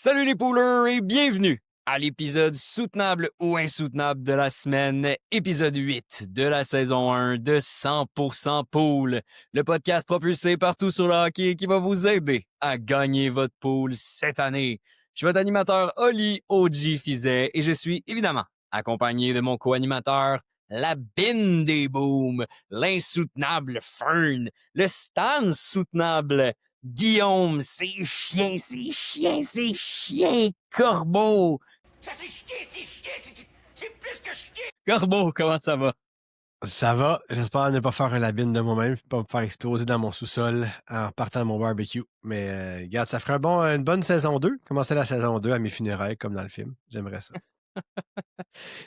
Salut les poolers et bienvenue à l'épisode soutenable ou insoutenable de la semaine, épisode 8 de la saison 1 de 100% Pool, le podcast propulsé partout sur le hockey qui va vous aider à gagner votre pool cette année. Je suis votre animateur Oli OG Fizet et je suis évidemment accompagné de mon co-animateur, la bine des booms, l'insoutenable Fern, le Stan soutenable Guillaume, c'est chien, Corbeau. Ça c'est plus que chier! Corbeau, comment ça va? Ça va, j'espère ne pas faire un labine de moi-même, pas me faire exploser dans mon sous-sol en partant de mon barbecue. Mais regarde, ça ferait une bonne saison 2. Commencer la saison 2 à mes funérailles, comme dans le film. J'aimerais ça.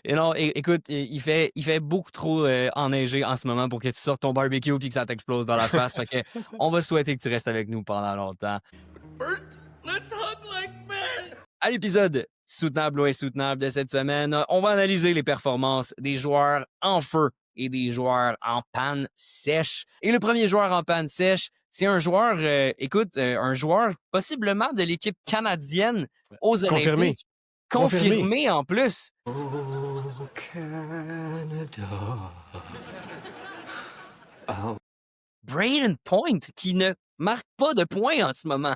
Et non, écoute, il fait beaucoup trop enneigé en ce moment pour que tu sortes ton barbecue et que ça t'explose dans la face. Fait que on va souhaiter que tu restes avec nous pendant longtemps. First, let's hug like men! À l'épisode soutenable ou insoutenable de cette semaine, on va analyser les performances des joueurs en feu et des joueurs en panne sèche. Et le premier joueur en panne sèche, c'est un joueur, un joueur possiblement de l'équipe canadienne aux Confirmé. Olympiques. Confirmé en plus. Oh, Canada. Oh. Brayden Point, qui ne marque pas de points en ce moment.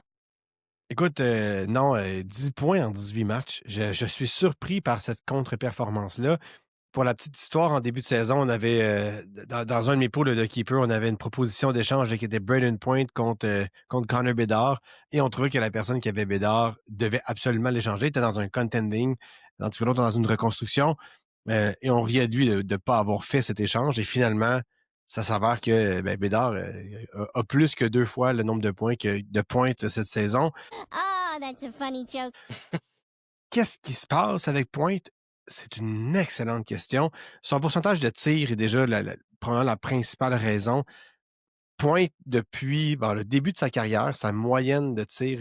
Écoute, non, 10 points en 18 matchs. Je suis surpris par cette contre-performance-là. Pour la petite histoire, en début de saison, on avait, dans un de mes pools de keeper, on avait une proposition d'échange qui était Brayden Point contre Connor Bedard. Et on trouvait que la personne qui avait Bedard devait absolument l'échanger. Il était dans un contending, tandis que l'autre dans une reconstruction. Et on riait de lui de ne pas avoir fait cet échange. Et finalement, ça s'avère que Bedard a plus que 2 fois le nombre de pointes cette saison. Oh, that's a funny joke. Qu'est-ce qui se passe avec Point? C'est une excellente question. Son pourcentage de tir est déjà probablement la principale raison. Point, depuis le début de sa carrière, sa moyenne de tir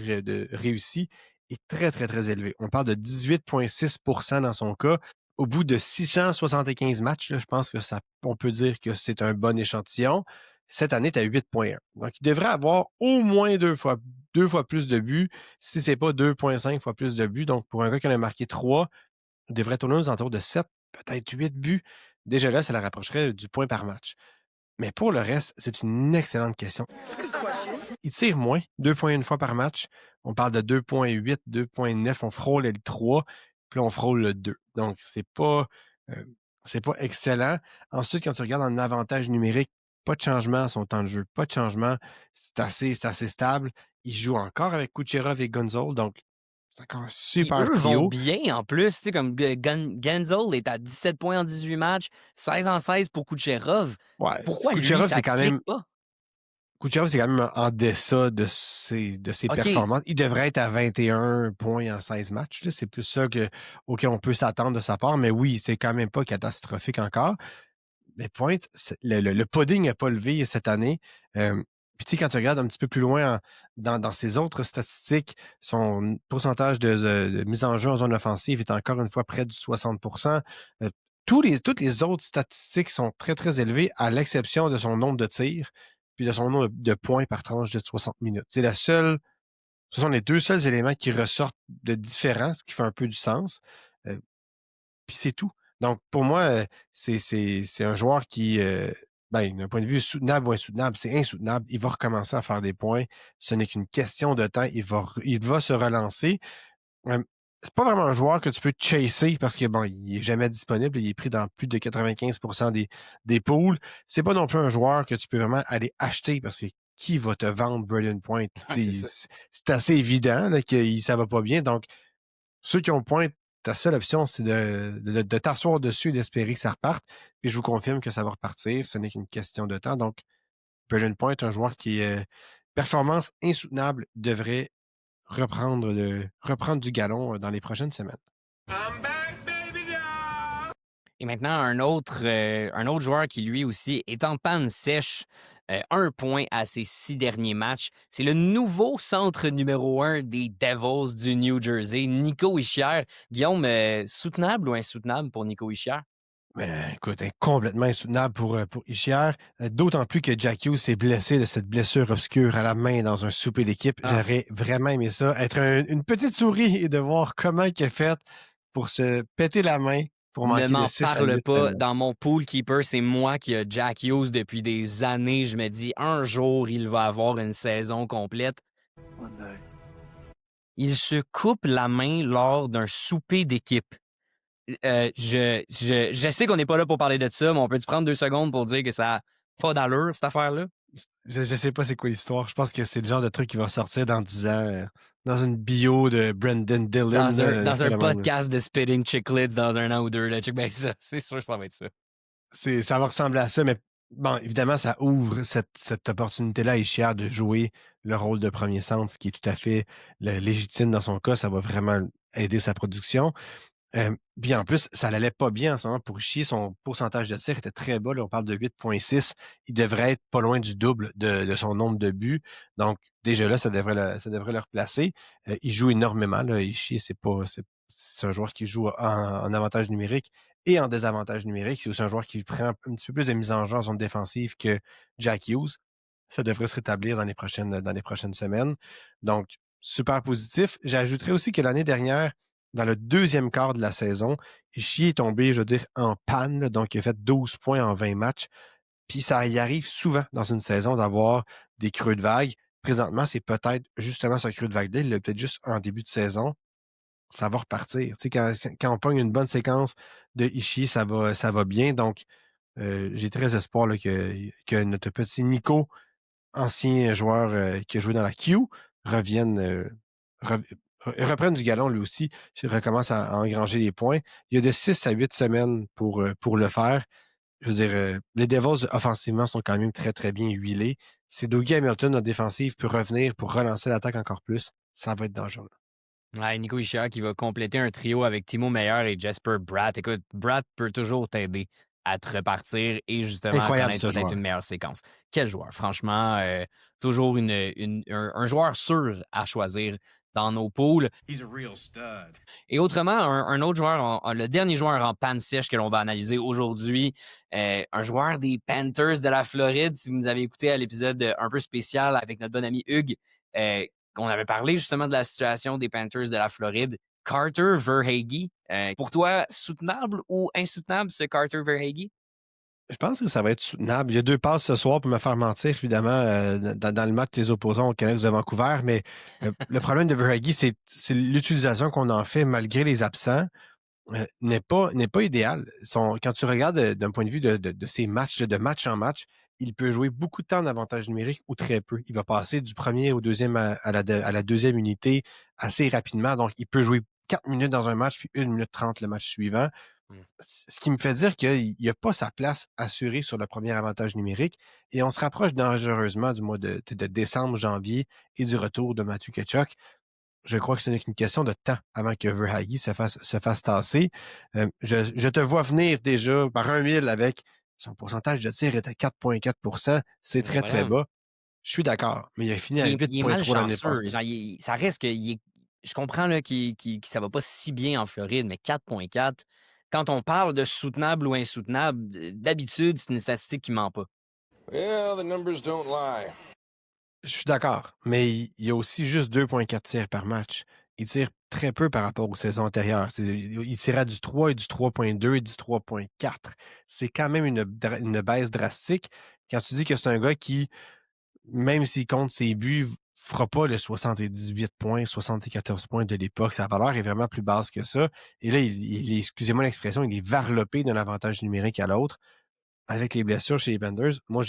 réussi est très, très, très élevée. On parle de 18,6 % dans son cas. Au bout de 675 matchs, là, je pense que on peut dire que c'est un bon échantillon. Cette année, tu as 8,1. Donc, il devrait avoir au moins deux fois plus de buts, si ce n'est pas 2,5 fois plus de buts. Donc, pour un gars qui en a marqué 3, il devrait tourner aux alentours de 7, peut-être 8 buts. Déjà là, ça le rapprocherait du point par match. Mais pour le reste, c'est une excellente question. Il tire moins, 2,1 fois par match. On parle de 2,8, 2,9. On frôle le 3, puis là, on frôle le 2. Donc, c'est pas excellent. Ensuite, quand tu regardes en avantage numérique, pas de changement à son temps de jeu, pas de changement. C'est assez stable. Il joue encore avec Kucherov et Gonzalez, donc c'est encore un super Eux trio. vont bien en plus, tu sais, comme Genzel est à 17 points en 18 matchs, 16 en 16 pour Kucherov. Ouais, Pourquoi Kucherov, lui, ça c'est quand même clique pas? Kucherov, c'est quand même en deçà de ses OK. performances. Il devrait être à 21 points en 16 matchs. Là. C'est plus ça auquel on peut s'attendre de sa part. Mais oui, c'est quand même pas catastrophique encore. Mais Point, le pudding n'a pas levé cette année. Puis tu sais, quand tu regardes un petit peu plus loin dans ses autres statistiques, son pourcentage de mise en jeu en zone offensive est encore une fois près du 60%. Toutes les autres statistiques sont très, très élevées, à l'exception de son nombre de tirs puis de son nombre de points par tranche de 60 minutes. Ce sont les deux seuls éléments qui ressortent de différents, ce qui fait un peu du sens. Puis c'est tout. Donc, pour moi, c'est un joueur qui, d'un point de vue soutenable ou insoutenable, c'est insoutenable. Il va recommencer à faire des points. Ce n'est qu'une question de temps. Il va se relancer. C'est pas vraiment un joueur que tu peux chasser parce que il est jamais disponible. Il est pris dans plus de 95% des pools. C'est pas non plus un joueur que tu peux vraiment aller acheter parce que qui va te vendre Brayden Point? C'est assez évident là, que ça va pas bien. Donc, ceux qui ont Point, ta seule option, c'est de t'asseoir dessus et d'espérer que ça reparte. Puis je vous confirme que ça va repartir. Ce n'est qu'une question de temps. Donc, Brayden Point, un joueur qui est performance insoutenable, devrait reprendre du galon dans les prochaines semaines. I'm back, baby doll! Et maintenant, un autre joueur qui, lui aussi, est en panne sèche. 1 point à ses 6 derniers matchs. C'est le nouveau centre numéro 1 des Devils du New Jersey, Nico Hischier. Guillaume, soutenable ou insoutenable pour Nico Hischier? Écoute, complètement insoutenable pour Ishier. D'autant plus que Jack Hughes s'est blessé de cette blessure obscure à la main dans un souper d'équipe. Ah. J'aurais vraiment aimé ça, être une petite souris et de voir comment il a fait pour se péter la main pour Ne manquer de m'en 6 à parle 8 pas. semaines. Dans mon pool keeper, c'est moi qui a Jack Hughes depuis des années. Je me dis, un jour, il va avoir une saison complète. Il se coupe la main lors d'un souper d'équipe. Je sais qu'on n'est pas là pour parler de ça, mais on peut-tu prendre 2 secondes pour dire que ça n'a pas d'allure, cette affaire-là? Je sais pas c'est quoi l'histoire. Je pense que c'est le genre de truc qui va sortir dans 10 ans dans une bio de Brendan Dillon. Dans un Là, même. podcast de Spitting Chicklets dans un an ou deux. Là, check bien ça. C'est sûr que ça va être ça. Ça va ressembler à ça, mais bon, évidemment, ça ouvre cette opportunité-là à Ishia de jouer le rôle de premier centre, ce qui est tout à fait légitime dans son cas. Ça va vraiment aider sa production. Puis en plus, ça n'allait pas bien en ce moment pour Ishii. Son pourcentage de tir était très bas. Là, on parle de 8,6. Il devrait être pas loin du double de son nombre de buts. Donc, déjà là, ça devrait le replacer. Il joue énormément. Là. Ishii, c'est un joueur qui joue en avantage numérique et en désavantage numérique. C'est aussi un joueur qui prend un petit peu plus de mise en jeu en zone défensive que Jack Hughes. Ça devrait se rétablir dans les prochaines semaines. Donc, super positif. J'ajouterais aussi que l'année dernière, dans le deuxième quart de la saison, Ishii est tombé, je veux dire, en panne. Là. Donc, il a fait 12 points en 20 matchs. Puis ça y arrive souvent dans une saison d'avoir des creux de vague. Présentement, c'est peut-être justement ce creux de vague-là. Il l'a peut-être juste en début de saison. Ça va repartir. Tu sais, quand on pogne une bonne séquence de Ishii, ça va bien. Donc, j'ai très espoir là, que notre petit Nico, ancien joueur qui a joué dans la Q, revienne, rev- reprenne du galon lui aussi, recommence à engranger les points. Il y a de 6 à 8 semaines pour le faire. Je veux dire, les Devils, offensivement, sont quand même très, très bien huilés. Si Dougie Hamilton, en défensive, peut revenir pour relancer l'attaque encore plus, ça va être dangereux. Ouais, Nico Hischier qui va compléter un trio avec Timo Meyer et Jesper Bratt. Écoute, Bratt peut toujours t'aider à te repartir et justement à Incroyable, connaître ce peut-être joueur. une meilleure séquence. Quel joueur, franchement, toujours un joueur sûr à choisir dans nos pools. He's a real stud. Et autrement, un autre joueur, le dernier joueur en panne sèche que l'on va analyser aujourd'hui, un joueur des Panthers de la Floride. Si vous nous avez écouté à l'épisode un peu spécial avec notre bon ami Hugues, on avait parlé justement de la situation des Panthers de la Floride. Carter Verhaeghe, pour toi, soutenable ou insoutenable ce Carter Verhaeghe? Je pense que ça va être soutenable. Il y a 2 passes ce soir pour me faire mentir, évidemment, dans le match des opposants aux Canucks de Vancouver, mais le problème de Verhaeghe, c'est l'utilisation qu'on en fait malgré les absents. N'est pas idéal. Quand tu regardes d'un point de vue de ses matchs, de match en match, il peut jouer beaucoup de temps en avantage numérique ou très peu. Il va passer du premier au deuxième à la deuxième unité assez rapidement. Donc, il peut jouer 4 minutes dans un match, puis 1 minute 30 le match suivant. Mm. Ce qui me fait dire qu'il n'a pas sa place assurée sur le premier avantage numérique. Et on se rapproche dangereusement du mois de décembre, janvier et du retour de Matthew Tkachuk. Je crois que ce n'est qu'une question de temps avant que Verhaeghe se fasse tasser. Je te vois venir déjà par 1 000 avec son pourcentage de tir est à 4,4 %. C'est Ben très, très voilà. bas. Je suis d'accord, mais il a fini à Il est 8,3 l'année malchanceux. passée. Genre, ça reste que je comprends là, que ça va pas si bien en Floride, mais 4,4, quand on parle de soutenable ou insoutenable, d'habitude, c'est une statistique qui ment pas. Well, the numbers don't lie. Je suis d'accord, mais il y a aussi juste 2,4 tirs par match. Il tire très peu par rapport aux saisons antérieures. Il tirait du 3 et du 3,2 et du 3,4. C'est quand même une baisse drastique. Quand tu dis que c'est un gars qui, même s'il compte ses buts, fera pas le 78 points, 74 points de l'époque. Sa valeur est vraiment plus basse que ça. Et là, excusez-moi l'expression, il est varlopé d'un avantage numérique à l'autre. Avec les blessures chez les Panthers, moi,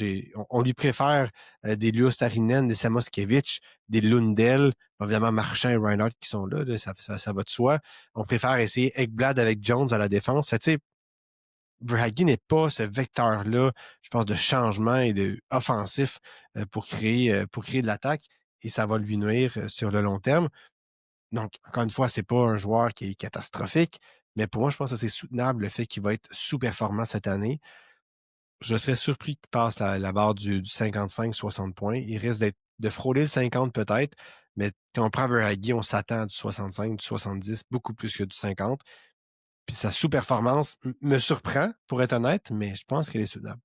on lui préfère des Leo Starinen, des Samoskevich, des Lundell, évidemment Marchand et Reinhardt qui sont là, ça va de soi. On préfère essayer Ekblad avec Jones à la défense. Fait, tu sais, Verhaeghe n'est pas ce vecteur-là, je pense, de changement et de offensif pour créer de l'attaque, et ça va lui nuire sur le long terme. Donc, encore une fois, c'est pas un joueur qui est catastrophique, mais pour moi, je pense que c'est soutenable le fait qu'il va être sous-performant cette année. Je serais surpris qu'il passe la barre du 55-60 points. Il risque de frôler le 50 peut-être, mais quand on prend Verhaeghe, on s'attend à du 65, du 70, beaucoup plus que du 50. Puis sa sous-performance me surprend, pour être honnête, mais je pense qu'elle est soutenable.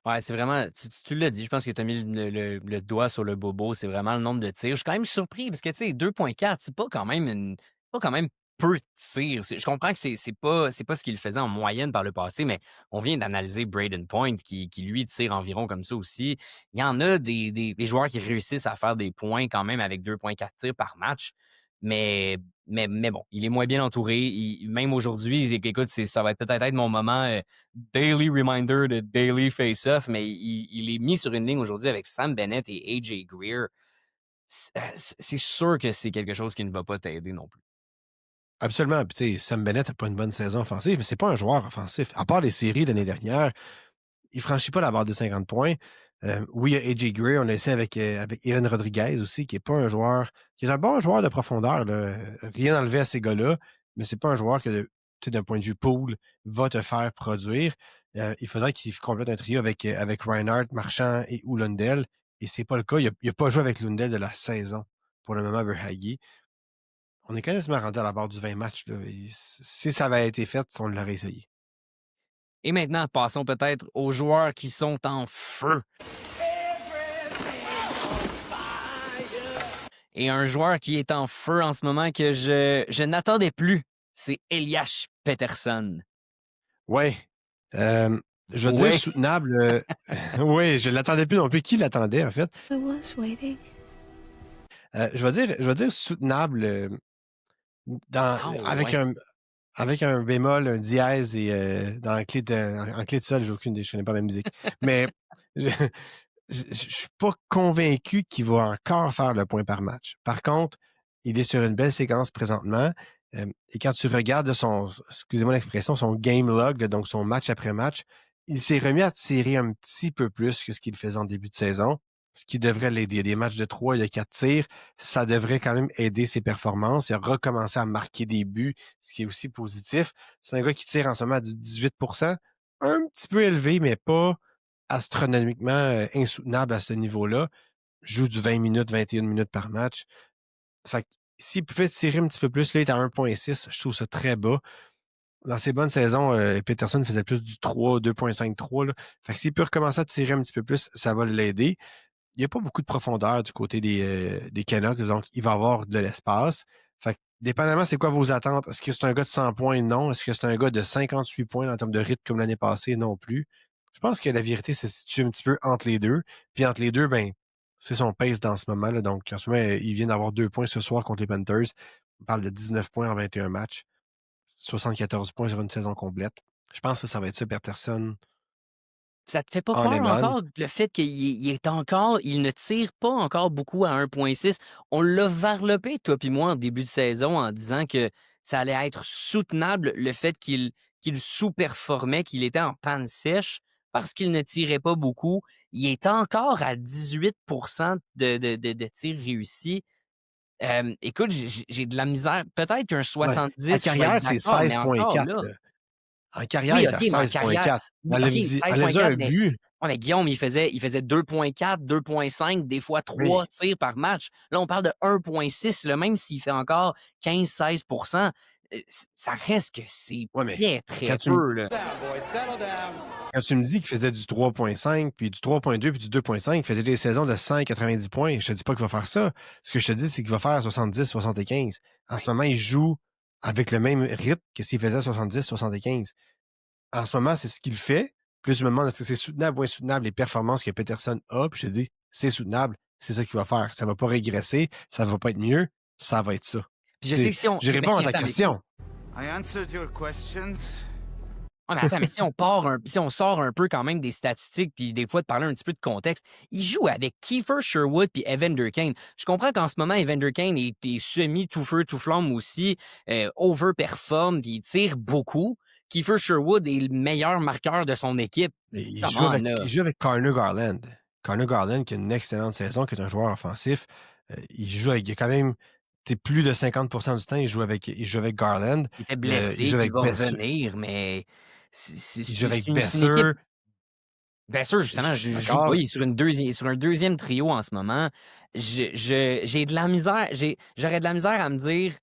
Ouais, c'est vraiment. Tu l'as dit, je pense que tu as mis le doigt sur le bobo. C'est vraiment le nombre de tirs. Je suis quand même surpris parce que, tu sais, 2,4, c'est pas quand même pas quand même peu de tirs. Je comprends que c'est pas ce qu'il faisait en moyenne par le passé, mais on vient d'analyser Braden Point qui, lui, tire environ comme ça aussi. Il y en a des joueurs qui réussissent à faire des points quand même avec 2,4 tirs par match. Mais, mais bon, il est moins bien entouré. Même aujourd'hui, écoute, ça va peut-être être mon moment daily reminder de daily face-off, mais il est mis sur une ligne aujourd'hui avec Sam Bennett et AJ Greer. C'est sûr que c'est quelque chose qui ne va pas t'aider non plus. Absolument. Puis, tu sais, Sam Bennett n'a pas une bonne saison offensive, mais c'est pas un joueur offensif. À part les séries l'année dernière, il franchit pas la barre de 50 points. Oui, il y a AJ Gray, on l'a essayé avec Evan Rodriguez aussi, qui est pas un joueur, qui est un bon joueur de profondeur, là. Rien enlevé à ces gars-là, mais c'est pas un joueur que, tu sais, d'un point de vue pool, va te faire produire. Il faudrait qu'il complète un trio avec Reinhardt, Marchand et ou Lundell, et c'est pas le cas. Il a pas joué avec Lundell de la saison, pour le moment, Verhaeghe. On est quasiment rendu à la barre du 20 matchs, là. Si ça avait été fait, on l'aurait essayé. Et maintenant, passons peut-être aux joueurs qui sont en feu. Et un joueur qui est en feu en ce moment que je n'attendais plus, c'est Elias Pettersson. Ouais. Je veux dire Ouais. soutenable. Oui, je ne l'attendais plus non plus. Qui l'attendait, en fait? I was waiting. Je vais dire soutenable avec, Ouais. avec un bémol, un dièse et dans en clé de sol, j'ai aucune idée, je connais pas ma musique. Mais je ne suis pas convaincu qu'il va encore faire le point par match. Par contre, il est sur une belle séquence présentement. Et quand tu regardes excusez-moi l'expression, son game log, donc son match après match, il s'est remis à tirer un petit peu plus que ce qu'il faisait en début de saison, ce qui devrait l'aider. Il y a des matchs de 3, il y a 4 tirs. Ça devrait quand même aider ses performances. Il a recommencé à marquer des buts, ce qui est aussi positif. C'est un gars qui tire en ce moment à du 18 un petit peu élevé, mais pas astronomiquement insoutenable à ce niveau-là. Joue du 20 minutes, 21 minutes par match. Fait que s'il pouvait tirer un petit peu plus, là, il est à 1,6. Je trouve ça très bas. Dans ses bonnes saisons, Peterson faisait plus du 3, 2,53. Là. Fait que s'il peut recommencer à tirer un petit peu plus, ça va l'aider. Il n'y a pas beaucoup de profondeur du côté des Canucks, donc il va avoir de l'espace. Fait que, dépendamment, c'est quoi vos attentes? Est-ce que c'est un gars de 100 points? Non. Est-ce que c'est un gars de 58 points en termes de rythme comme l'année passée? Non plus. Je pense que la vérité se situe un petit peu entre les deux. Puis entre les deux, ben, c'est son pace dans ce moment. Là. Donc, en ce moment, il vient d'avoir 2 points ce soir contre les Panthers. On parle de 19 points en 21 matchs. 74 points sur une saison complète. Je pense que ça va être ça, Peterson. Ça te fait pas En peur Lemon. encore le fait il ne tire pas encore beaucoup à 1,6? On l'a varlopé, toi puis moi, en début de saison, en disant que ça allait être soutenable, le fait qu'il sous-performait, qu'il était en panne sèche parce qu'il ne tirait pas beaucoup. Il est encore à 18 de tirs réussis. Écoute, j'ai de la misère. Peut-être qu'un Ouais. 70, En je vais carrière, être c'est d'accord, mais encore 16,4. là. En carrière, il Oui, est OK, à mais en carrière. 16,4. Oui, OK, Enlève-en 16,4, un but. ouais, mais Guillaume, il faisait 2,4, 2,5, des fois 3 Oui. tirs par match. Là, on parle de 1,6. Là, même s'il fait encore 15-16 ça reste que c'est Ouais, mais très, très quand tu, peu. Là. quand tu me dis qu'il faisait du 3,5, puis du 3,2, puis du 2,5, il faisait des saisons de 190 points, je te dis pas qu'il va faire ça. Ce que je te dis, c'est qu'il va faire 70, 75. En ce moment, il joue avec le même rythme que s'il faisait 70, 75. En ce moment, c'est ce qu'il fait. Plus je me demande est-ce que c'est soutenable ou insoutenable les performances que Peterson a. Puis je te dis, c'est soutenable, c'est ça qu'il va faire. Ça va pas régresser, ça va pas être mieux, ça va être ça. Puis je sais que si on. Je réponds à ta Attends, question. I answered your questions. Ouais, mais attends, mais si on sort un peu quand même des statistiques, puis des fois de parler un petit peu de contexte, il joue avec Kiefer Sherwood puis Evander Kane. Je comprends qu'en ce moment, Evander Kane est semi tout feu, tout flamme aussi, overperforme, puis il tire beaucoup. Kiefer Sherwood est le meilleur marqueur de son équipe. Il Come joue, on, avec, là. il joue avec Connor Garland. Connor Garland, qui a une excellente saison, qui est un joueur offensif. Il a quand même plus de 50% du temps, il joue avec Garland. Il était Il blessé, joue qui avec va Besser. revenir, mais Il joue avec c'est une équipe. Besser. Bien sûr, justement, je joue pas. D'accord. Il est sur un deuxième trio en ce moment. J'ai de la misère. J'aurais de la misère à me dire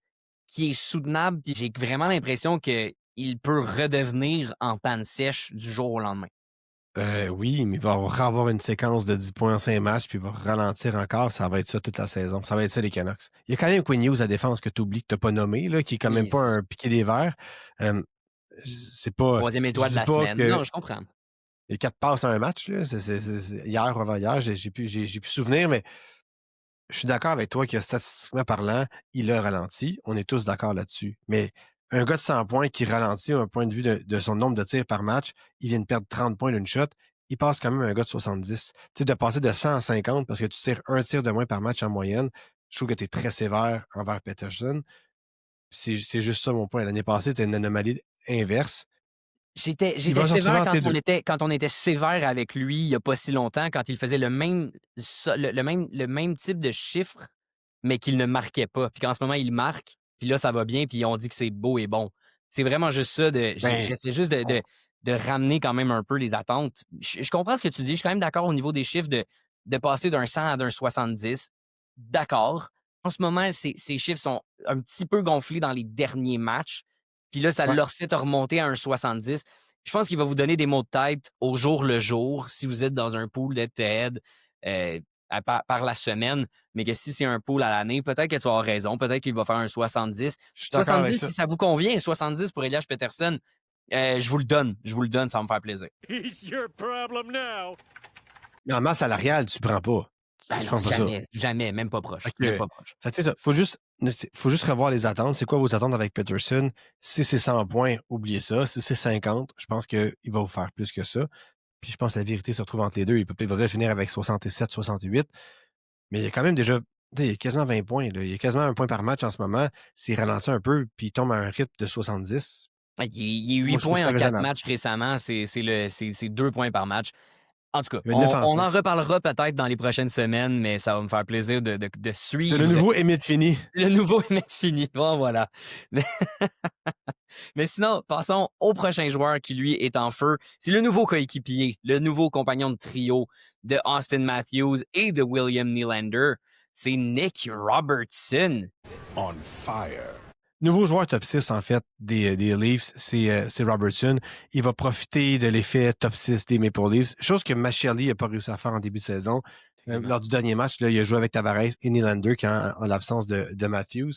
qui est soutenable, puis j'ai vraiment l'impression qu'il peut redevenir en panne sèche du jour au lendemain. Oui, mais il va avoir une séquence de 10 points en 5 matchs, puis il va ralentir encore. Ça va être ça toute la saison. Ça va être ça, les Canucks. Il y a quand même Quinn Hughes à défense que tu oublies, que tu n'as pas nommé, là, qui est quand même Oui, pas c'est ça. un piqué des verts. C'est pas. Troisième Je étoile de dis la pas semaine. que Non, je comprends. les 4 passes à un match, là, hier ou avant-hier, j'ai pu souvenir, mais je suis d'accord avec toi que statistiquement parlant, il a ralenti. On est tous d'accord là-dessus. Mais un gars de 100 points qui ralentit un point de vue de son nombre de tirs par match, il vient de perdre 30 points d'une shot, il passe quand même un gars de 70. Tu sais, de passer de 100 à 50 parce que tu tires un tir de moins par match en moyenne, je trouve que tu es très sévère envers Peterson. C'est juste ça mon point. L'année passée, c'était une anomalie inverse. J'étais Il va se retrouver sévère entre les deux. quand on était sévère avec lui il y a pas si longtemps, quand il faisait le même type de chiffres, mais qu'il ne marquait pas. Puis qu'en ce moment, il marque, puis là, ça va bien, puis on dit que c'est beau et bon. C'est vraiment juste ça. Ben, J'essaie juste de ramener quand même un peu les attentes. Je comprends ce que tu dis. Je suis quand même d'accord au niveau des chiffres de passer d'un 100 à d'un 70. D'accord. En ce moment, ces chiffres sont un petit peu gonflés dans les derniers matchs. Puis là, ça ouais. leur fait remonter à un 70. Je pense qu'il va vous donner des mots de tête au jour le jour si vous êtes dans un pool head-to-head par la semaine, mais que si c'est un pool à l'année, peut-être que tu as raison, peut-être qu'il va faire un 70. Je suis d'accord avec 70, ça. si ça vous convient, un 70 pour Elias Peterson, je vous le donne, ça va me faire plaisir. Mais en masse salariale, tu prends pas. Ben Je non, pense pas ça. jamais, même pas proche. Fait que, Même pas proche. fait que, tu sais ça, faut juste revoir les attentes. C'est quoi vos attentes avec Peterson? Si c'est 100 points, oubliez ça. Si c'est 50, je pense qu'il va vous faire plus que ça. Puis je pense que la vérité se retrouve entre les deux. Il devrait finir avec 67, 68. Mais il y a quand même déjà, tu sais, il y a quasiment 20 points. Là. Il y a quasiment un point par match en ce moment. S'il ralentit un peu, puis il tombe à un rythme de 70, Il est 8 moi, je trouve que points c'est en 4 raisonnable. matchs récemment, c'est 2 points par match. En tout cas, Il y a 9 en on semaine. en reparlera peut-être dans les prochaines semaines, mais ça va me faire plaisir de suivre. C'est le nouveau Emmett Fini. Le nouveau Emmett Fini. Bon, voilà. Mais sinon, passons au prochain joueur qui, lui, est en feu. C'est le nouveau coéquipier, le nouveau compagnon de trio de Austin Matthews et de William Nylander. C'est Nick Robertson. On fire. Nouveau joueur top 6, en fait, des Leafs, c'est Robertson. Il va profiter de l'effet top 6 des Maple Leafs, chose que Mashelli n'a pas réussi à faire en début de saison. Lors du dernier match, là, il a joué avec Tavares et Nylander en l'absence de Matthews.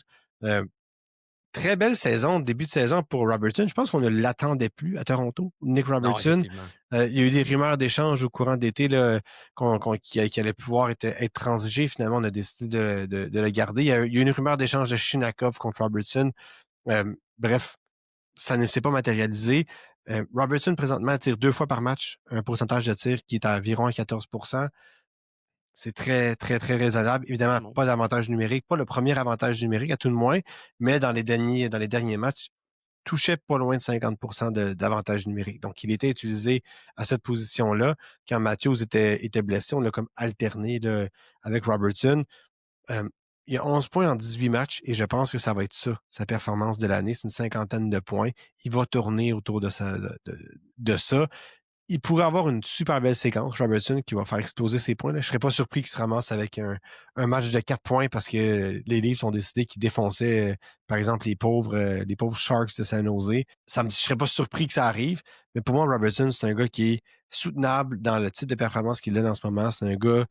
Très belle saison, début de saison pour Robertson. Je pense qu'on ne l'attendait plus à Toronto, Nick Non, Robertson. effectivement. Il y a eu des rumeurs d'échange au courant d'été qui allait pouvoir être transigé. Finalement, on a décidé de le garder. Il y a eu une rumeur d'échange de Shinakov contre Robertson. Bref, ça ne s'est pas matérialisé. Robertson, présentement, tire 2 fois par match, un pourcentage de tir qui est à environ 14%. C'est très, très, très raisonnable. Évidemment, Bon. pas d'avantage numérique, pas le premier avantage numérique à tout le moins, mais dans les derniers matchs, touchait pas loin de 50% d'avantage numérique. Donc, il était utilisé à cette position-là. Quand Matthews était blessé, on l'a comme alterné avec Robertson. Il y a 11 points en 18 matchs et je pense que ça va être ça, sa performance de l'année. C'est une cinquantaine de points. Il va tourner autour de ça. Il pourrait avoir une super belle séquence, Robertson, qui va faire exploser ses points. Là. Je ne serais pas surpris qu'il se ramasse avec un match de 4 points parce que les Leafs ont décidé qu'ils défonçaient, par exemple, les pauvres Sharks de San Jose. Je ne serais pas surpris que ça arrive. Mais pour moi, Robertson, c'est un gars qui est soutenable dans le type de performance qu'il donne en ce moment. C'est un gars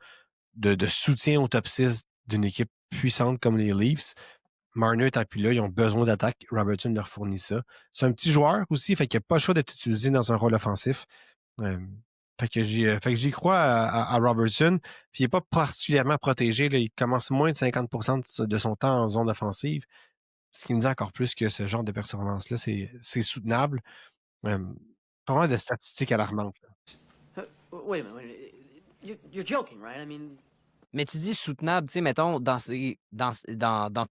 de soutien au top 6 d'une équipe puissante comme les Leafs. Marner étant plus là, ils ont besoin d'attaque. Robertson leur fournit ça. C'est un petit joueur aussi, fait qu'il n'a pas le choix d'être utilisé dans un rôle offensif. Fait que j'y crois à Robertson. Puis il n'est pas particulièrement protégé. Là. Il commence moins de 50% de son temps en zone offensive. Ce qui me dit encore plus que ce genre de performance-là, c'est soutenable. Pas vraiment de statistiques alarmantes. Wait a minute. You're joking, right? I mean, Mais tu dis soutenable, tu sais, mettons, dans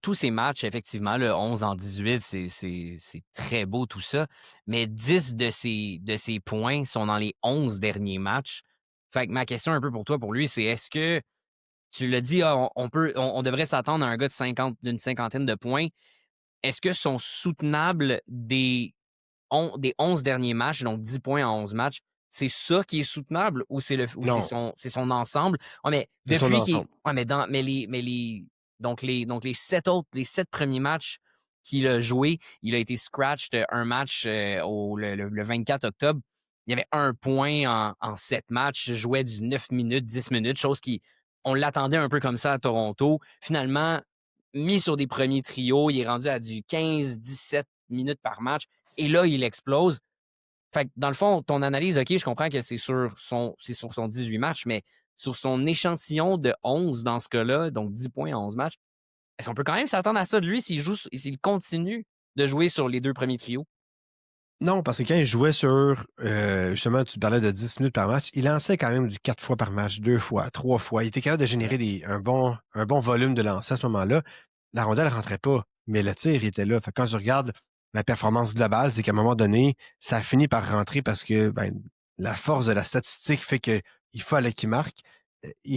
tous ces matchs, effectivement, le 11 en 18, c'est très beau tout ça, mais 10 de ces points sont dans les 11 derniers matchs. Fait que ma question un peu pour toi, pour lui, c'est est-ce que, tu l'as dit, on devrait s'attendre à un gars d'une cinquantaine de points. Est-ce que sont soutenables des 11 derniers matchs, donc 10 points en 11 matchs, c'est ça qui est soutenable ou Non. c'est son ensemble? Ouais, mais C'est son depuis qu'il ensemble. ouais, mais les 7 premiers matchs qu'il a joué. Il a été scratched un match le 24 octobre. Il y avait 1 point en 7 matchs. Il jouait du 9 minutes, 10 minutes, chose qui, on l'attendait un peu comme ça à Toronto. Finalement, mis sur des premiers trios, il est rendu à du 15-17 minutes par match. Et là, il explose. Fait que dans le fond, ton analyse, OK, je comprends que c'est sur son 18 matchs, mais sur son échantillon de 11 dans ce cas-là, donc 10 points en 11 matchs, est-ce qu'on peut quand même s'attendre à ça de lui s'il continue de jouer sur les 2 premiers trios? Non, parce que quand il jouait sur, justement, tu parlais de 10 minutes par match, il lançait quand même du 4 fois par match, 2 fois, 3 fois. Il était capable de générer un bon volume de lancer à ce moment-là. La rondelle ne rentrait pas, mais le tir était là. Fait que quand je regarde la performance globale, c'est qu'à un moment donné, ça a fini par rentrer parce que la force de la statistique fait qu'il fallait qu'il marque.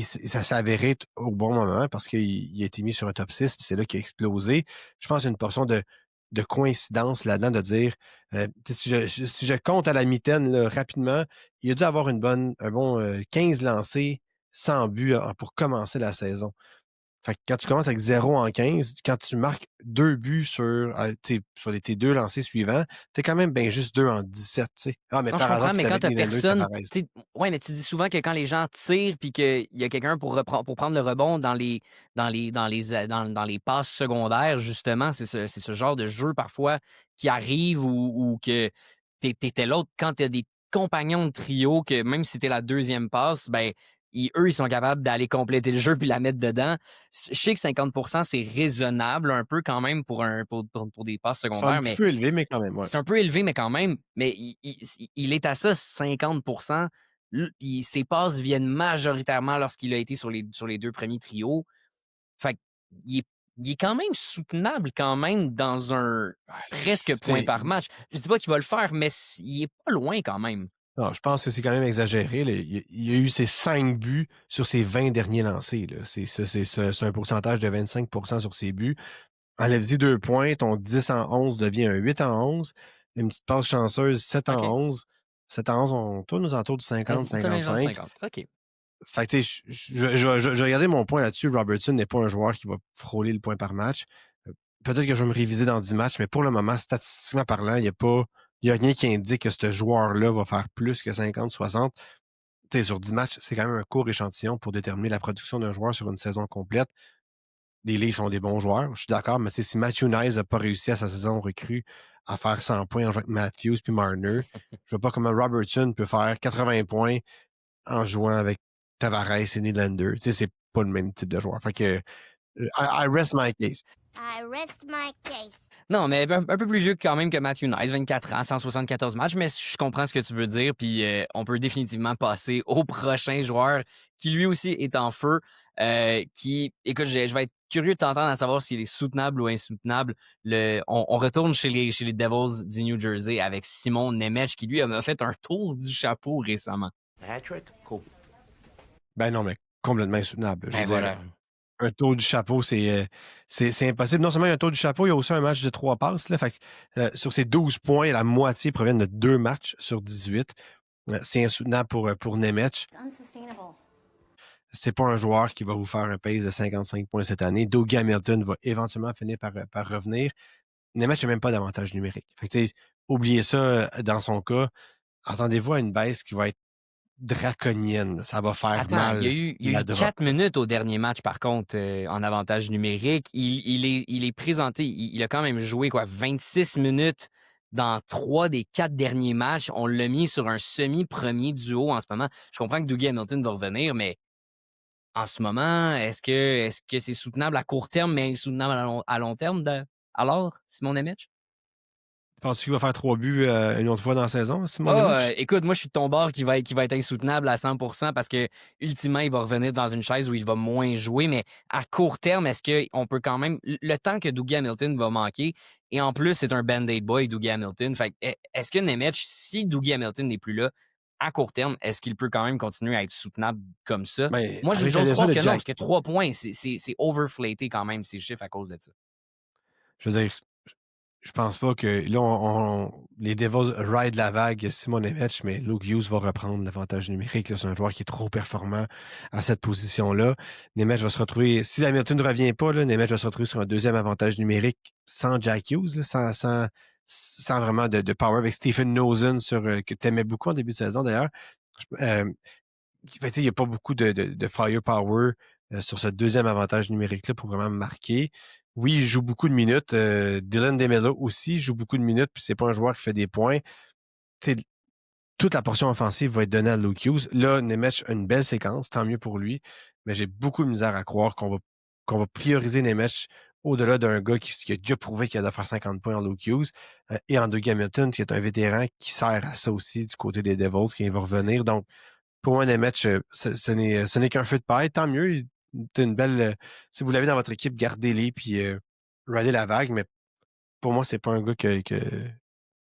Ça s'est avéré au bon moment parce qu'il a été mis sur un top 6, puis c'est là qu'il a explosé. Je pense qu'il y a une portion de coïncidence là-dedans de dire si je compte à la mitaine là, rapidement, il a dû avoir un bon 15 lancés sans but pour commencer la saison. Fait que quand tu commences avec 0 en 15, quand tu marques 2 buts sur tes 2 lancés suivants, t'es quand même bien juste 2 en 17. T'sais. Ah, mais Non, je par comprends, hasard, mais t'es quand avec t'as Nylander, personne, Tavares. ouais, mais tu dis souvent que quand les gens tirent puis qu'il y a quelqu'un pour prendre le rebond dans les passes secondaires, justement, c'est ce genre de jeu parfois qui arrive ou que t'étais l'autre. Quand t'as des compagnons de trio, que même si t'es la deuxième passe, ben, eux, ils sont capables d'aller compléter le jeu puis la mettre dedans. Je sais que 50%, c'est raisonnable un peu quand même pour des passes C'est un secondaires, petit mais peu élevé, mais quand même, ouais. c'est un peu élevé, mais quand même. Mais il est à ça 50 ses passes viennent majoritairement lorsqu'il a été sur les 2 premiers trios. Fait qu'il est, il est quand même soutenable quand même dans un presque point par match. Je dis pas qu'il va le faire, mais il est pas loin quand même. Non, je pense que c'est quand même exagéré. Là. Il y a eu ses 5 buts sur ses 20 derniers lancés. Là. C'est un pourcentage de 25% sur ses buts. Enlève-y 2 points, ton 10 en 11 devient un 8 en 11. Une petite passe chanceuse, 7 en OK. 11. 7 en 11, on tourne aux alentours de On tourne les gens 50-55. 50. OK. Fait que, tu sais, je regardais mon point là-dessus. Robertson n'est pas un joueur qui va frôler le point par match. Peut-être que je vais me réviser dans 10 matchs, mais pour le moment, statistiquement parlant, il y a rien qui indique que ce joueur-là va faire plus que 50-60. Sur 10 matchs, c'est quand même un court échantillon pour déterminer la production d'un joueur sur une saison complète. Les Leafs sont des bons joueurs, je suis d'accord, mais si Matthew Knies n'a pas réussi à sa saison recrue à faire 100 points en jouant avec Matthews puis Marner, je vois pas comment Robertson peut faire 80 points en jouant avec Tavares et Nylander. C'est pas le même type de joueur. Fait que I rest my case. I rest my case. Non, mais un peu plus vieux quand même que Matthew Knies, 24 ans, 174 matchs, mais je comprends ce que tu veux dire, puis on peut définitivement passer au prochain joueur qui lui aussi est en feu, écoute, je vais être curieux de t'entendre à savoir s'il est soutenable ou insoutenable. On retourne chez les Devils du New Jersey avec Simon Nemec, qui lui a fait un tour du chapeau récemment. Patrick, cool. Ben non, mais complètement insoutenable. Je veux Ben dire, voilà. un tour du chapeau, c'est impossible. Non seulement il y a un tour du chapeau, il y a aussi un match de 3 passes. Là, fait que, sur ces 12 points, la moitié proviennent de 2 matchs sur 18. C'est insoutenable pour Nemec. C'est pas un joueur qui va vous faire un pace de 55 points cette année. Dougie Hamilton va éventuellement finir par revenir. Nemec n'a même pas d'avantage numérique. Fait que, oubliez ça dans son cas. Attendez-vous à une baisse qui va être draconienne. Ça va faire Attends, mal. il y a eu 4 minutes au dernier match, par contre, en avantage numérique. Il est présenté, il a quand même joué 26 minutes dans 3 des 4 derniers matchs. On l'a mis sur un semi-premier duo en ce moment. Je comprends que Dougie Hamilton va revenir, mais en ce moment, est-ce que c'est soutenable à court terme, mais insoutenable à long terme alors, Simon Nemec? Penses-tu qu'il va faire 3 buts une autre fois dans la saison, Simon Nemec? Écoute, moi, je suis de ton bord qui va être insoutenable à 100% parce que, ultimement, il va revenir dans une chaise où il va moins jouer. Mais à court terme, est-ce qu'on peut quand même. Le temps que Dougie Hamilton va manquer, et en plus, c'est un Band-Aid boy, Dougie Hamilton. Fait est-ce que Nemec, si Dougie Hamilton n'est plus là, à court terme, est-ce qu'il peut quand même continuer à être soutenable comme ça? Ben, Moi, avec j'ose la croire blessure que de non, Jack, parce que 3 points, c'est overflaté quand même, ces chiffres à cause de ça. je veux dire, Je pense pas que là, les Devils ride la vague Simon Nemec, mais Luke Hughes va reprendre l'avantage numérique. Là, c'est un joueur qui est trop performant à cette position-là. Nemec va se retrouver, si Hamilton ne revient pas, là, Nemec va se retrouver sur un deuxième avantage numérique sans Jack Hughes, là, sans vraiment de power avec Stephen Nosen que tu aimais beaucoup en début de saison d'ailleurs. Il n'y a pas beaucoup de firepower sur ce deuxième avantage numérique-là pour vraiment marquer. Oui, il joue beaucoup de minutes. Dylan DeMello aussi joue beaucoup de minutes, puis c'est pas un joueur qui fait des points. T'sais, toute la portion offensive va être donnée à Luke Hughes. Là, Nemec a une belle séquence, tant mieux pour lui, mais j'ai beaucoup de misère à croire qu'on va prioriser Nemec au-delà d'un gars qui a déjà prouvé qu'il a de faire 50 points en Luke Hughes et en Doug Hamilton, qui est un vétéran qui sert à ça aussi du côté des Devils, qui va revenir. Donc, pour moi, Nemec, ce n'est qu'un feu de paille. Tant mieux. C'est une belle. Si vous l'avez dans votre équipe, gardez-les puis ridez la vague. Mais pour moi, c'est pas un gars que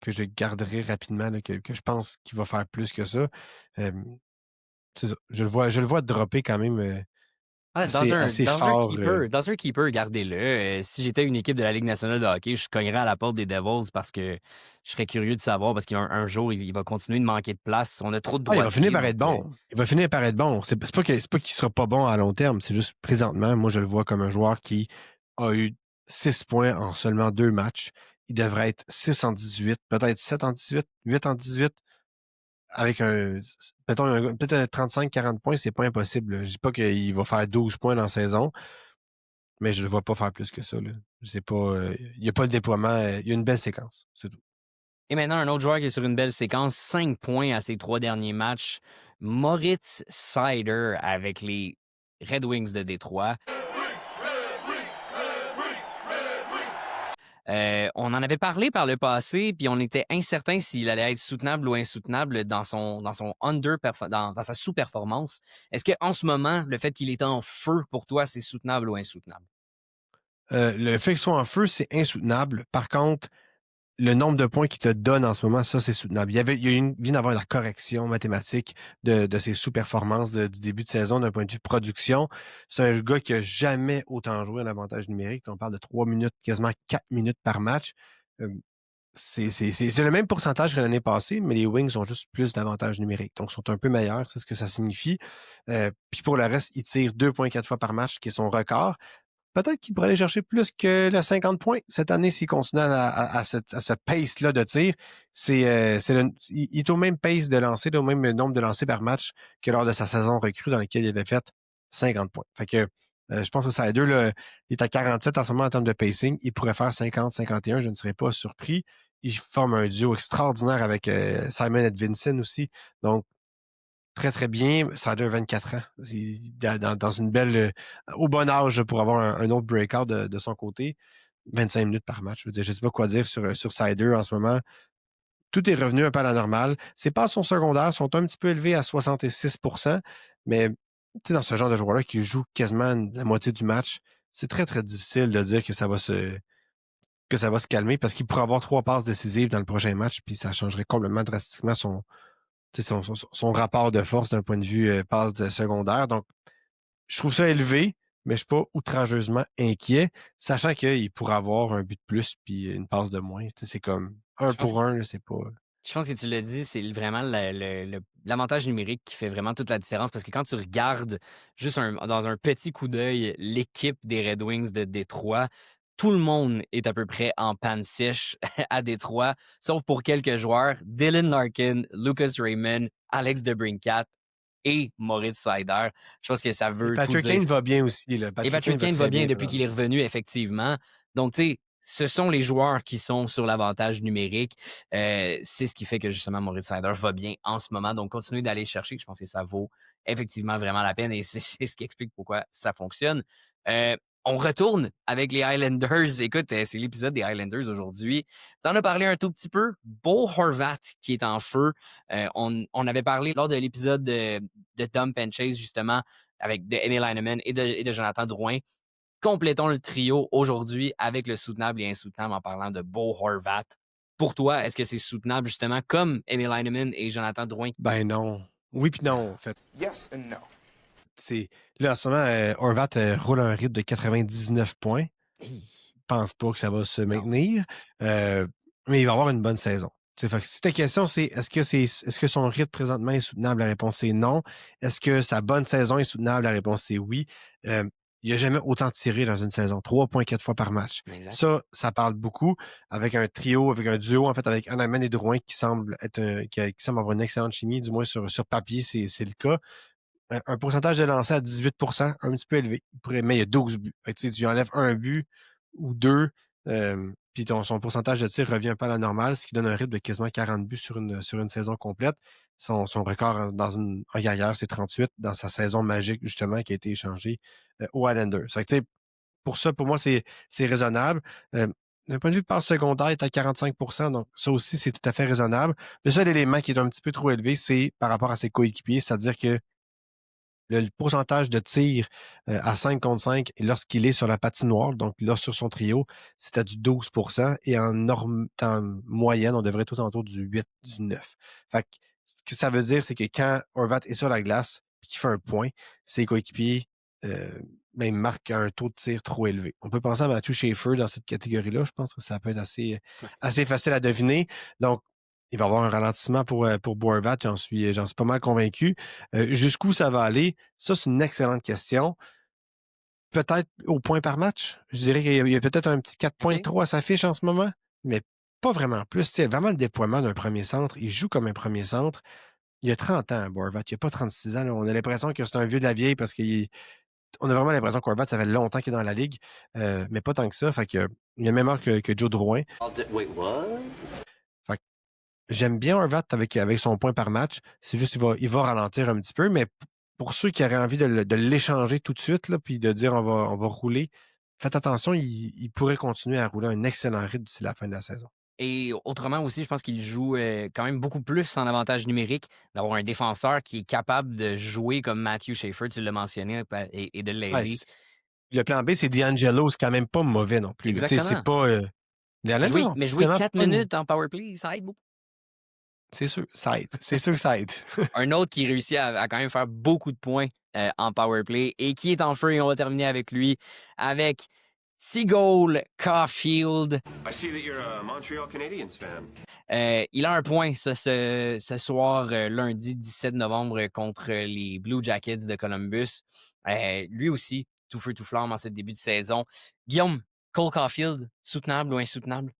je garderai rapidement, là, que je pense qu'il va faire plus que ça. C'est ça. Je le vois dropper quand même assez fort. Dans un keeper, gardez-le. Si j'étais une équipe de la Ligue nationale de hockey, je cognerais à la porte des Devils parce que je serais curieux de savoir parce qu'un jour, il va continuer de manquer de place. On a trop de droits. Il va finir par être bon. Il va finir par être bon. C'est pas qu'il sera pas bon à long terme. C'est juste présentement, moi, je le vois comme un joueur qui a eu 6 points en seulement 2 matchs. Il devrait être 6 en 18, peut-être 7 en 18, 8 en 18. Avec peut-être 35-40 points, c'est pas impossible. Là. Je dis pas qu'il va faire 12 points dans la saison, mais je le vois pas faire plus que ça. Là. Je sais pas. Il n'y a pas le déploiement. Il y a une belle séquence. C'est tout. Et maintenant, un autre joueur qui est sur une belle séquence, 5 points à ses 3 derniers matchs, Moritz Seider avec les Red Wings de Détroit. On en avait parlé par le passé, puis on était incertain s'il allait être soutenable ou insoutenable dans sa sous-performance. Est-ce qu'en ce moment, le fait qu'il est en feu pour toi, c'est soutenable ou insoutenable? Le fait qu'il soit en feu, c'est insoutenable. Par contre, le nombre de points qu'il te donne en ce moment, ça, c'est soutenable. Il vient d'avoir la correction mathématique de ses sous-performances du début de saison d'un point de vue production. C'est un gars qui n'a jamais autant joué en avantage numérique. On parle de 3 minutes, quasiment 4 minutes par match. C'est le même pourcentage que l'année passée, mais les Wings ont juste plus d'avantages numériques. Donc, ils sont un peu meilleurs, c'est ce que ça signifie. Puis pour le reste, ils tirent 2,4 fois par match, qui est son record. Peut-être qu'il pourrait aller chercher plus que le 50 points cette année s'il continue à ce pace-là de tir. Il est au même pace de lancer, au même nombre de lancers par match que lors de sa saison recrue dans laquelle il avait fait 50 points. Fait que je pense que Seider, là, il est à 47 en ce moment en termes de pacing. Il pourrait faire 50-51, je ne serais pas surpris. Il forme un duo extraordinaire avec Simon Edvinsson aussi. Donc, très, très bien. Seider, 24 ans. Dans une belle... au bon âge pour avoir un autre breakout de son côté. 25 minutes par match. Je ne sais pas quoi dire sur Seider en ce moment. Tout est revenu un peu à la normale. Ses passes sont secondaires, sont un petit peu élevées à 66%, mais dans ce genre de joueur-là qui joue quasiment la moitié du match, c'est très, très difficile de dire que ça va se calmer parce qu'il pourrait avoir 3 passes décisives dans le prochain match, puis ça changerait complètement drastiquement son rapport de force d'un point de vue passe de secondaire. Donc, je trouve ça élevé, mais je ne suis pas outrageusement inquiet, sachant qu'il pourrait avoir un but de plus puis une passe de moins. C'est comme un pour un, c'est pas... Je pense que tu l'as dit, c'est vraiment l'avantage numérique qui fait vraiment toute la différence parce que quand tu regardes juste dans un petit coup d'œil l'équipe des Red Wings de Détroit, tout le monde est à peu près en panne sèche à Détroit, sauf pour quelques joueurs, Dylan Larkin, Lucas Raymond, Alex DeBrincat et Moritz Seider. Je pense que ça veut Patrick tout dire. Kane va bien aussi. Là. Et Patrick Kane va bien depuis qu'il est revenu, effectivement. Donc, tu sais, ce sont les joueurs qui sont sur l'avantage numérique. C'est ce qui fait que, justement, Moritz Seider va bien en ce moment. Donc, continuez d'aller chercher. Je pense que ça vaut effectivement vraiment la peine et c'est ce qui explique pourquoi ça fonctionne. On retourne avec les Highlanders. Écoute, c'est l'épisode des Highlanders aujourd'hui. T'en as parlé un tout petit peu. Bo Horvat qui est en feu. On avait parlé lors de l'épisode de Dump and Chase, justement, avec de Emil Heinemann et de Jonathan Drouin. Complétons le trio aujourd'hui avec le soutenable et insoutenable en parlant de Bo Horvat. Pour toi, est-ce que c'est soutenable, justement, comme Emil Heinemann et Jonathan Drouin? Ben non. Oui puis non, en fait. Yes and no. Là, en ce moment, Horvat roule un rythme de 99 points. pense pas que ça va se maintenir. Mais il va avoir une bonne saison. Fait que si ta question, c'est est-ce que son rythme présentement est soutenable? La réponse est non. Est-ce que sa bonne saison est soutenable? La réponse c'est oui. Il n'a jamais autant tiré dans une saison, 3,4 fois par match. Exact. Ça parle beaucoup avec un trio, avec un duo, en fait, avec Anaman et Drouin qui semble qui semble avoir une excellente chimie, du moins sur papier, c'est le cas. Un pourcentage de lancer à 18 un petit peu élevé. Mais il y a 12 buts. Fait que, tu enlèves un but ou deux, puis son pourcentage de tir revient un peu à la normale, ce qui donne un rythme de quasiment 40 buts sur une saison complète. Son record en carrière, c'est 38 dans sa saison magique, justement, qui a été échangée aux Islanders. Fait que, pour ça, pour moi, c'est raisonnable. D'un point de vue de passe secondaire, il est à 45 donc ça aussi, c'est tout à fait raisonnable. Le seul élément qui est un petit peu trop élevé, c'est par rapport à ses coéquipiers, c'est-à-dire que le pourcentage de tir à 5 contre 5 lorsqu'il est sur la patinoire, donc là, sur son trio, c'est à du 12 et en moyenne, on devrait être tout autour du 8, du 9. Fait que, ce que ça veut dire, c'est que quand Horvat est sur la glace et qu'il fait un point, ses coéquipiers marquent un taux de tir trop élevé. On peut penser à Matthew Schaefer dans cette catégorie-là. Je pense que ça peut être assez facile à deviner. Donc, il va y avoir un ralentissement pour Horvat, j'en suis pas mal convaincu. Jusqu'où ça va aller? Ça, c'est une excellente question. Peut-être au point par match. Je dirais qu'il y a peut-être un petit 4,3 à sa fiche en ce moment, mais pas vraiment plus. C'est vraiment le déploiement d'un premier centre. Il joue comme un premier centre. Il a 30 ans, Horvat. Il n'a pas 36 ans. Là. On a l'impression que c'est un vieux de la vieille parce qu'on a vraiment l'impression qu'Horvat, ça fait longtemps qu'il est dans la ligue, mais pas tant que ça. Fait que, il a même âge que Joe Drouin. Wait, what? J'aime bien Horvat avec son point par match. C'est juste qu'il va ralentir un petit peu, mais pour ceux qui auraient envie de l'échanger tout de suite, là, puis de dire on va rouler, faites attention, il pourrait continuer à rouler un excellent rythme d'ici la fin de la saison. Et autrement aussi, je pense qu'il joue quand même beaucoup plus en avantage numérique, d'avoir un défenseur qui est capable de jouer comme Matthew Schaefer, tu l'as mentionné, et de Ouais, l'aider. le plan B, c'est D'Angelo, c'est quand même pas mauvais non plus. Exactement. C'est pas. Mais jouer 4 minutes en powerplay, ça aide beaucoup. C'est sûr, ça aide. C'est sûr que ça aide. Un autre qui réussit à quand même faire beaucoup de points en powerplay et qui est en feu, et on va terminer avec lui, avec Seagull Caulfield. I see that you're a Montreal Canadiens fan. Il a un point ce soir, lundi 17 novembre, contre les Blue Jackets de Columbus. Lui aussi, tout feu, tout flamme en ce début de saison. Guillaume, Cole Caulfield, soutenable ou insoutenable?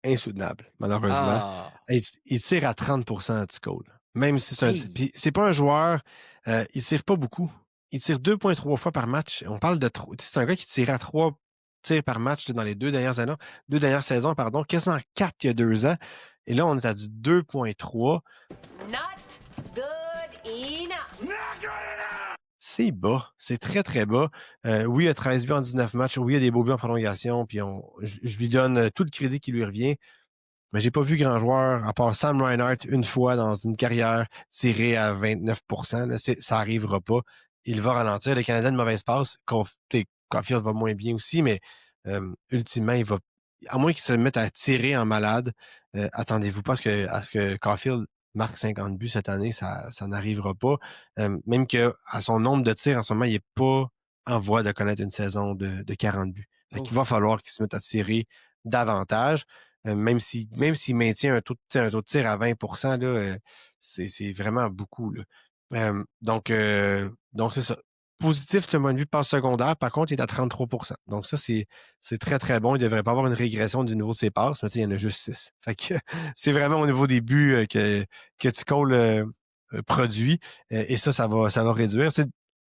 Insoutenable, malheureusement. Ah. Il tire à 30% à Cole. Même si c'est Hey. Puis c'est pas un joueur, il tire pas beaucoup. Il tire 2,3 fois par match. On parle de c'est un gars qui tirait à 3 tirs par match dans les deux dernières saisons, quasiment 4 il y a 2 ans. Et là, on est à du 2,3. Not good enough. C'est bas. C'est très, très bas. Oui, il a 13 buts en 19 matchs. Oui, il y a des beaux buts en prolongation. Puis je lui donne tout le crédit qui lui revient. Mais j'ai pas vu grand joueur, à part Sam Reinhart, une fois dans une carrière, tirer à 29%. Là, ça arrivera pas. Il va ralentir. Le Canadien de mauvaise passe. Caulfield va moins bien aussi, mais ultimement, il va. À moins qu'il se mette à tirer en malade, attendez-vous pas à ce que Caulfield marque 50 buts cette année, ça n'arrivera pas. Même qu'à son nombre de tirs en ce moment, il n'est pas en voie de connaître une saison de 40 buts. Il va falloir qu'il se mette à tirer davantage. Même s'il maintient un taux de tir à 20%, là, c'est vraiment beaucoup. Là. Donc c'est ça. Positif du point de vue de passe secondaire, par contre, il est à 33%. Donc ça, c'est très, très bon. Il ne devrait pas avoir une régression du niveau de ses passes, mais il y en a juste 6. Fait que c'est vraiment au niveau des buts que Cole produit. Et ça va réduire.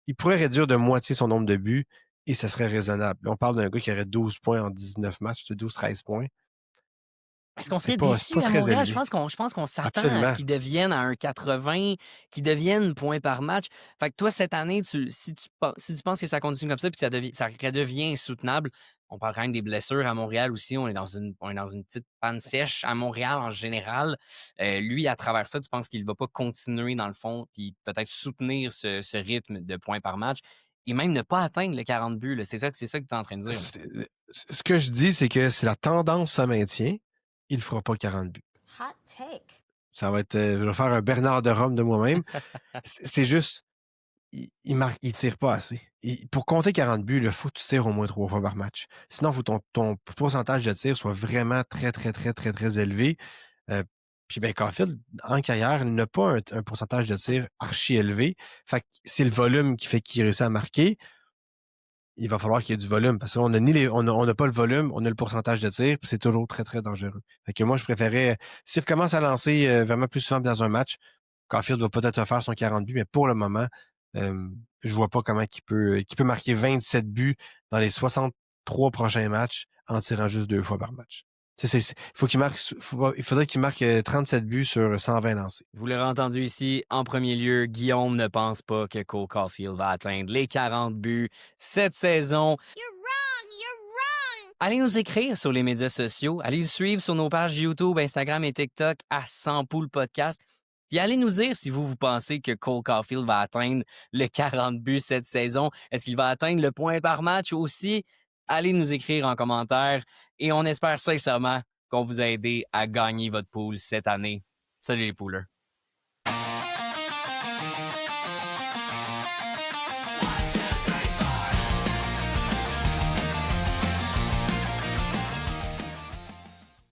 Il pourrait réduire de moitié son nombre de buts et ça serait raisonnable. On parle d'un gars qui aurait 12 points en 19 matchs, 12-13 points. Est-ce qu'on C'est serait pas déçu à très Montréal? élevé. Je pense qu'on s'attend à Absolument. ce qu'ils deviennent à un 80, qu'ils deviennent point par match. Fait que toi, cette année, si tu penses que ça continue comme ça puis que ça redevient insoutenable, on parle quand même des blessures à Montréal aussi. On est dans une petite panne sèche à Montréal en général. Lui, à travers ça, tu penses qu'il ne va pas continuer dans le fond puis peut-être soutenir ce rythme de points par match et même ne pas atteindre les 40 buts? Là. C'est ça que tu es en train de dire. Ce que je dis, c'est que si la tendance se maintient, il ne fera pas 40 buts. Hot take. Ça va être. Je vais faire un Bernard de Rome de moi-même. C'est juste. il tire pas assez. Pour compter 40 buts, il faut que tu tires au moins 3 fois par match. Sinon, il faut que ton pourcentage de tir soit vraiment très, très, très, très, très élevé. Puis ben, Caulfield, en carrière, il n'a pas un pourcentage de tir archi élevé. Fait que c'est le volume qui fait qu'il réussit à marquer. Il va falloir qu'il y ait du volume parce qu'on n'a pas le volume, on a le pourcentage de tir, puis c'est toujours très, très dangereux. Fait que moi, je préférais, s'il recommence à lancer vraiment plus souvent dans un match, Caulfield va peut-être faire son 40 buts, mais pour le moment, je vois pas comment qu'il peut marquer 27 buts dans les 63 prochains matchs en tirant juste 2 fois par match. Il faudrait qu'il marque 37 buts sur 120 lancés. Vous l'aurez entendu ici, en premier lieu, Guillaume ne pense pas que Cole Caulfield va atteindre les 40 buts cette saison. You're wrong! You're wrong! Allez nous écrire sur les médias sociaux, allez nous suivre sur nos pages YouTube, Instagram et TikTok à 100 poules podcast. Puis allez nous dire si vous pensez que Cole Caulfield va atteindre le 40 buts cette saison. Est-ce qu'il va atteindre le point par match aussi? Allez nous écrire en commentaire et on espère sincèrement qu'on vous a aidé à gagner votre pool cette année. Salut les poolers!